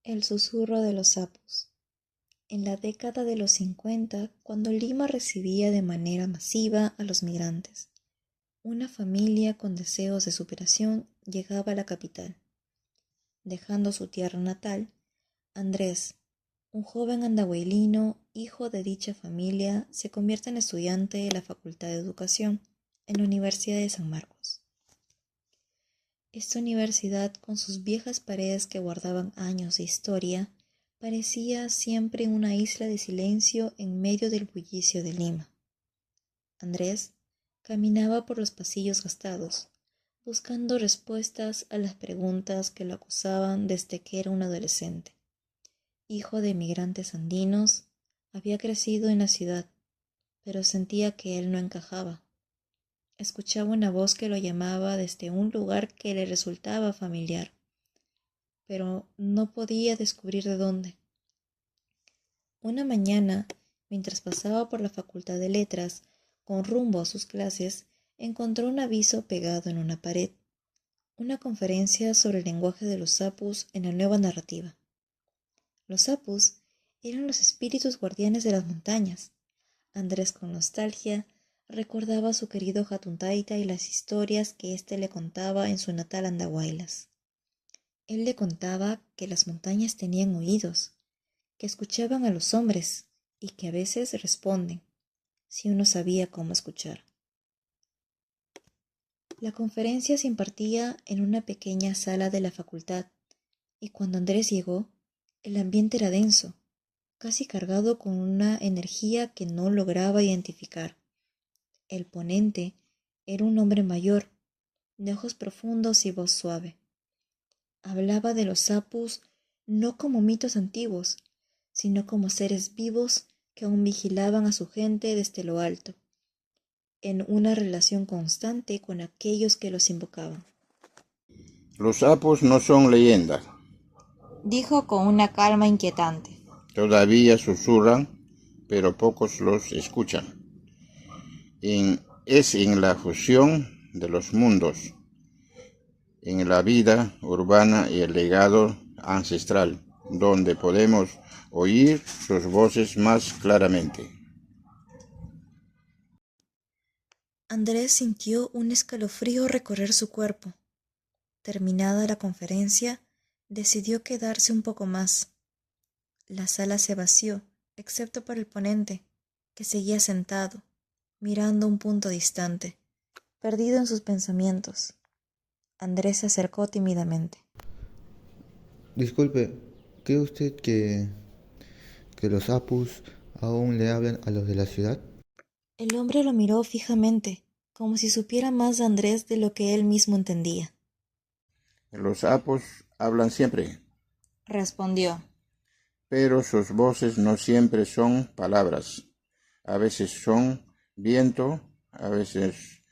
El susurro de los sapos. En la década de los 50, cuando Lima recibía de manera masiva a los migrantes, una familia con deseos de superación llegaba a la capital. Dejando su tierra natal, Andrés, un joven andahuaylino, hijo de dicha familia, se convierte en estudiante de la Facultad de Educación en la Universidad de San Marcos. Esta universidad, con sus viejas paredes que guardaban años de historia, parecía siempre una isla de silencio en medio del bullicio de Lima. Andrés caminaba por los pasillos gastados, buscando respuestas a las preguntas que lo acosaban desde que era un adolescente. Hijo de emigrantes andinos, había crecido en la ciudad, pero sentía que él no encajaba. Escuchaba una voz que lo llamaba desde un lugar que le resultaba familiar, pero no podía descubrir de dónde. Una mañana, mientras pasaba por la Facultad de Letras, con rumbo a sus clases, encontró un aviso pegado en una pared, una conferencia sobre el lenguaje de los sapos en la nueva narrativa. Los sapos eran los espíritus guardianes de las montañas. Andrés, con nostalgia, recordaba a su querido Jatuntaita y las historias que éste le contaba en su natal Andahuaylas. Él le contaba que las montañas tenían oídos, que escuchaban a los hombres y que a veces responden, si uno sabía cómo escuchar. La conferencia se impartía en una pequeña sala de la facultad, y cuando Andrés llegó, el ambiente era denso, casi cargado con una energía que no lograba identificar. El ponente era un hombre mayor, de ojos profundos y voz suave. Hablaba de los sapos no como mitos antiguos, sino como seres vivos que aún vigilaban a su gente desde lo alto, en una relación constante con aquellos que los invocaban. Los sapos no son leyendas. Dijo con una calma inquietante. Todavía susurran, pero pocos los escuchan. Es en la fusión de los mundos, en la vida urbana y el legado ancestral, donde podemos oír sus voces más claramente. Andrés sintió un escalofrío recorrer su cuerpo. Terminada la conferencia, decidió quedarse un poco más. La sala se vació, excepto por el ponente, que seguía sentado, mirando un punto distante, perdido en sus pensamientos. Andrés se acercó tímidamente. Disculpe, ¿cree usted que los apus aún le hablan a los de la ciudad? El hombre lo miró fijamente, como si supiera más de Andrés de lo que él mismo entendía. Los sapos hablan siempre, Respondió. pero sus voces no siempre son palabras. A veces son viento, a veces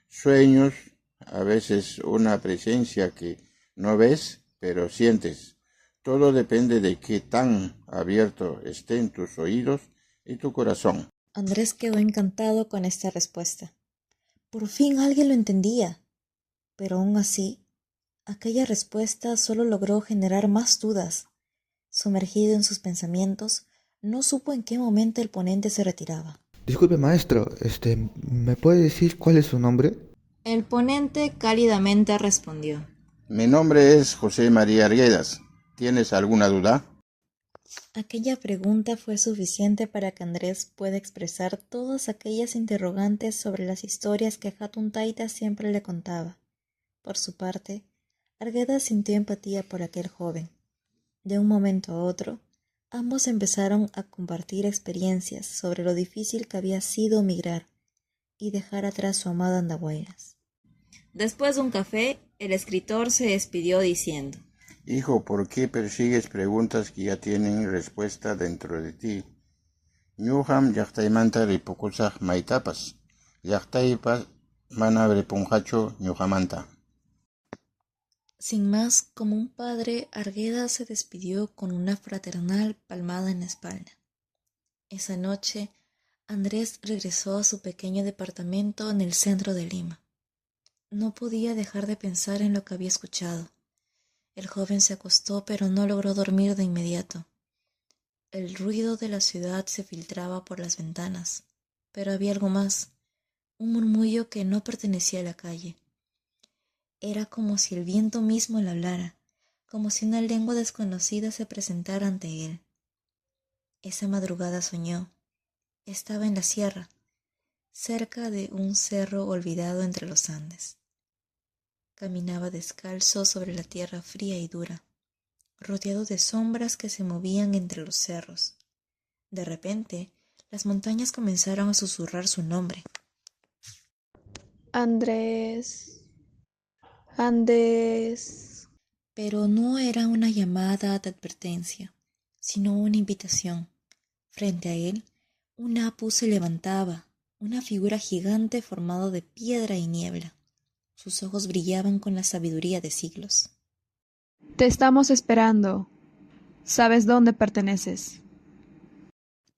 sueños, a veces una presencia que no ves, pero sientes. Todo depende de qué tan abierto estén tus oídos y tu corazón. Andrés quedó encantado con esta respuesta. Por fin alguien lo entendía. Pero aún así, aquella respuesta solo logró generar más dudas. Sumergido en sus pensamientos, no supo en qué momento el ponente se retiraba. Disculpe, maestro, ¿me puede decir cuál es su nombre? El ponente cálidamente respondió. Mi nombre es José María Arguedas. ¿Tienes alguna duda? Aquella pregunta fue suficiente para que Andrés pueda expresar todas aquellas interrogantes sobre las historias que Hatun Taita siempre le contaba. Por su parte, Arguedas sintió empatía por aquel joven. De un momento a otro, ambos empezaron a compartir experiencias sobre lo difícil que había sido migrar y dejar atrás su amada Andahuaylas. Después de un café, el escritor se despidió diciendo: Hijo, ¿por qué persigues preguntas que ya tienen respuesta dentro de ti? Ñuqam llaqtaymanta ripukusaq maytapas. Llaqtaypas mana ripunqachu ñuqamanta. Sin más, como un padre, Arguedas se despidió con una fraternal palmada en la espalda. Esa noche, Andrés regresó a su pequeño departamento en el centro de Lima. No podía dejar de pensar en lo que había escuchado, El joven se acostó, pero no logró dormir de inmediato. El ruido de la ciudad se filtraba por las ventanas, pero había algo más, un murmullo que no pertenecía a la calle. Era como si el viento mismo le hablara, como si una lengua desconocida se presentara ante él. Esa madrugada soñó. Estaba en la sierra, cerca de un cerro olvidado entre los Andes. Caminaba descalzo sobre la tierra fría y dura, rodeado de sombras que se movían entre los cerros. De repente, las montañas comenzaron a susurrar su nombre. Andrés, Andrés. Pero no era una llamada de advertencia, sino una invitación. Frente a él, un apu se levantaba, una figura gigante formada de piedra y niebla. Sus ojos brillaban con la sabiduría de siglos. Te estamos esperando. Sabes dónde perteneces.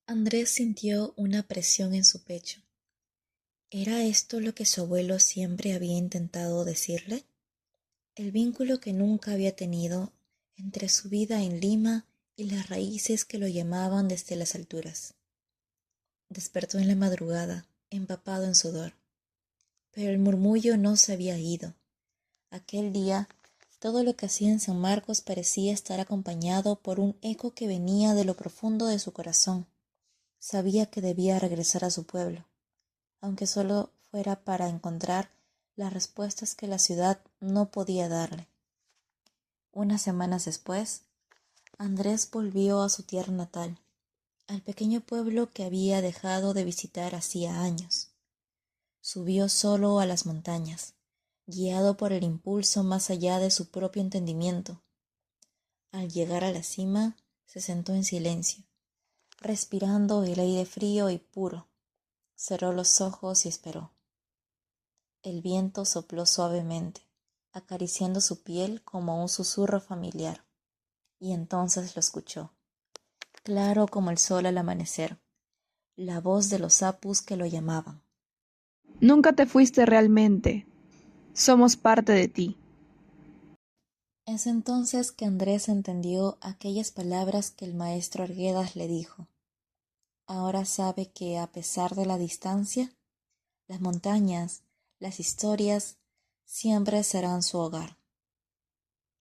Andrés sintió una presión en su pecho. ¿Era esto lo que su abuelo siempre había intentado decirle? El vínculo que nunca había tenido entre su vida en Lima y las raíces que lo llamaban desde las alturas. Despertó en la madrugada, empapado en sudor. Pero el murmullo no se había ido. Aquel día, todo lo que hacía en San Marcos parecía estar acompañado por un eco que venía de lo profundo de su corazón. Sabía que debía regresar a su pueblo, aunque solo fuera para encontrar las respuestas que la ciudad no podía darle. Unas semanas después, Andrés volvió a su tierra natal, al pequeño pueblo que había dejado de visitar hacía años. Subió solo a las montañas, guiado por el impulso más allá de su propio entendimiento. Al llegar a la cima, se sentó en silencio, respirando el aire frío y puro. Cerró los ojos y esperó. El viento sopló suavemente, acariciando su piel como un susurro familiar, y entonces lo escuchó, claro como el sol al amanecer, la voz de los apus que lo llamaban. Nunca te fuiste realmente. Somos parte de ti. Es entonces que Andrés entendió aquellas palabras que el maestro Arguedas le dijo. Ahora sabe que, a pesar de la distancia, las montañas, las historias, siempre serán su hogar.